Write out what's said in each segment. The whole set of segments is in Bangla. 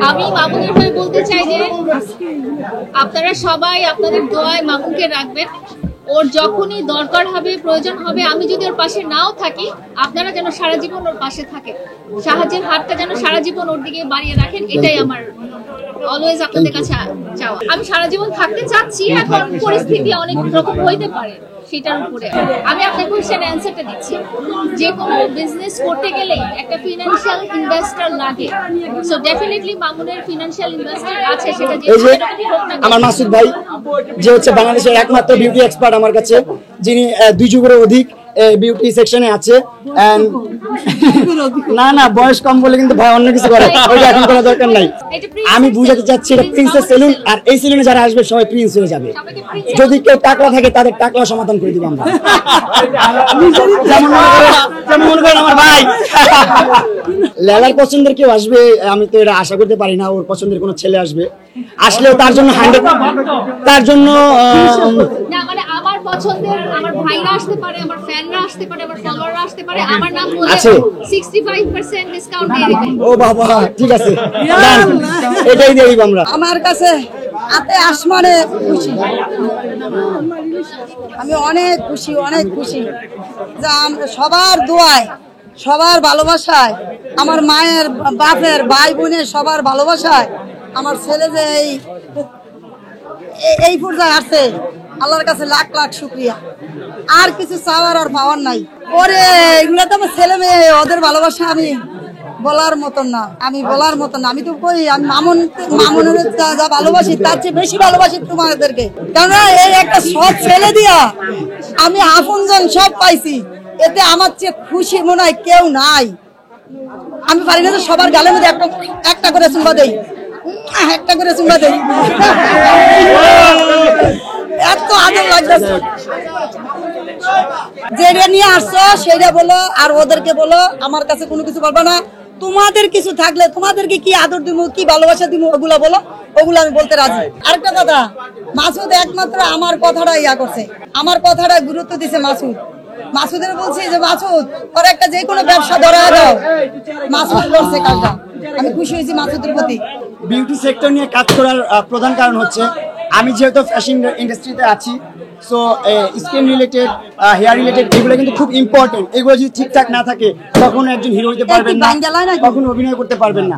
আমি মামুনের হয়ে বলতে চাই যে আপনারা সবাই আপনাদের দোয়ায় মামুনকে রাখবেন। ওর যখনই দরকার হবে, প্রয়োজন হবে, আমি যদি ওর পাশে নাও থাকি, আপনারা যেন সারা জীবন ওর পাশে থাকেন, সাহায্যের হাতটা যেন সারা জীবন ওর দিকে বাড়িয়ে রাখেন, এটাই আমার অলওয়েজ আপনাদের কাছে চাওয়া। আমি সারা জীবন থাকতে চাচ্ছি, এখন পরিস্থিতি অনেক রকম হইতে পারে, সেটার উপরে আমি আপনার কোশ্চেনের অ্যান্সারটা দিচ্ছি। যে কোনো বিজনেস করতে গেলে একটা ফিনান্সিয়াল ইনভেস্টর লাগে, সো ডেফিনেটলি মামুনের ফিনান্সিয়াল ইনভেস্টর আছে, সেটা যে আমার মাসুদ ভাই যে হচ্ছে বাংলাদেশের একমাত্র বিউটি এক্সপার্ট আমার কাছে, যিনি 2 যুগেরও অধিক বিউটি সেকশনে আছে। না না, বয়স কম বলে কিন্তু ভাই অন্য কিছু করে, ওইটা এখন করার দরকার নাই। আমি বুঝাতে চাচ্ছি এটা প্রিন্সেস সেলুন, আর এই সেলুনে যারা আসবে সবাই প্রিন্স হয়ে যাবে। যদি কেউ টাকলা থাকে তাদের টাকলা সমাধান করে দিব আমরা। যেমন মনে করেন আমার ভাই লেলার পছন্দের কেউ আসবে, আমি তো এটা আশা করতে পারি না ওর পছন্দের কোনো ছেলে আসবে। আসলেও তার জন্য 100, তার জন্য না মানে আমার পছন্দের আমার ভাইরা আসতে পারে, আমার ফ্যানরা আসতে পারে, আমার ফলোয়াররা আসতে পারে, আমার নাম বলে 65% ডিসকাউন্ট দিয়ে দিবেন। ও বাবা, ঠিক আছে, এটাই দিয়ে দিব আমরা। আমার কাছে হাতে আসমানে খুশি, আমি অনেক খুশি, অনেক খুশি যে সবার দোয়ায়, সবার ভালোবাসায়, আমার মায়ের, বাপের, ভাই বোনের সবার ভালোবাসায় আমার ছেলে যে এই পর্যায়ে আসছে, আল্লাহর কাছে লাখ লাখ শুকরিয়া। আর কিছু চাওয়ার আর পাওয়ার নাই। ওরে এগুলো তো আমার ছেলে মেয়ে, ওদের ভালোবাসা আমি বলার মতন না, আমি বলার মতন না। আমি তো কই আমি মামুনের যা ভালোবাসি তার চেয়ে বেশি ভালোবাসি তোমাদেরকে, কেননা এই একটা সৎ ছেলে দিয়া আমি আপনজন সব পাইছি, এতে আমার চেয়ে খুশি মনে হয় কেউ নাই। আমি পারি না তো সবার গালের মধ্যে একটা করে চুম্বা দেই, একটা করে চুম্বা দেই, এত আদর লাগতেছে। যেটা নিয়ে আসছো সেটা বলো, আর ওদেরকে বলো আমার কাছে কোনো কিছু বলবো না। তোমাদের কিছু থাকলে তোমাদেরকে কি আদর দিব, কি ভালোবাসা দিব, ওগুলা বলো, ওগুলো আমি বলতে রাজি। আরেকটা কথা, মাসুদ একমাত্র আমার কথাটা ইয়া করছে, আমার কথাটা গুরুত্ব দিছে মাসুদ। মাসুদের বলছি যে মাসুদ ওর একটা যে কোনো ব্যবসা ধরা দাও, মাসুদ করছে কাজটা, আমি খুশি হয়েছি মাসুদের প্রতি। বিউটি সেক্টর নিয়ে কাজ করার প্রধান কারণ হচ্ছে আমি যেহেতু ফ্যাশন ইন্ডাস্ট্রিতে আছি, so skin related, hair related এগুলো কিন্তু খুব ইম্পর্টেন্ট। এগুলো যদি ঠিকঠাক না থাকে তখন একজন হিরো হতে পারবেন না, তখন অভিনয় করতে পারবেন না।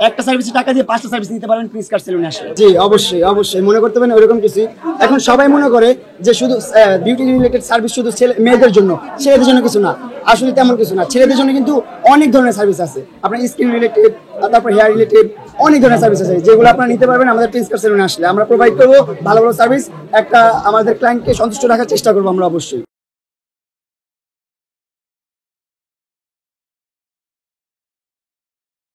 একটা সার্ভিসে টাকা দিয়ে 5টা সার্ভিস নিতে পারবেন প্রিন্স কাট সেলুনে আসলে। জি অবশ্যই অবশ্যই, মনে করতে পারেন ওইরকম কিছু। এখন সবাই মনে করে যে শুধু বিউটি রিলেটেড সার্ভিস শুধু মেয়েদের জন্য, ছেলেদের জন্য কিছু না, আসলে তেমন কিছু না। ছেলেদের জন্য কিন্তু অনেক ধরনের সার্ভিস আছে, আপনার স্কিন রিলেটেড, তারপর হেয়ার রিলেটেড অনেক ধরনের সার্ভিস আছে, যেগুলো আপনারা নিতে পারবেন আমাদের প্রিন্স কাট সেলুনে আসলে। আমরা প্রোভাইড করবো ভালো ভালো সার্ভিস, একটা আমাদের ক্লায়েন্টকে সন্তুষ্ট রাখার চেষ্টা করবো আমরা অবশ্যই।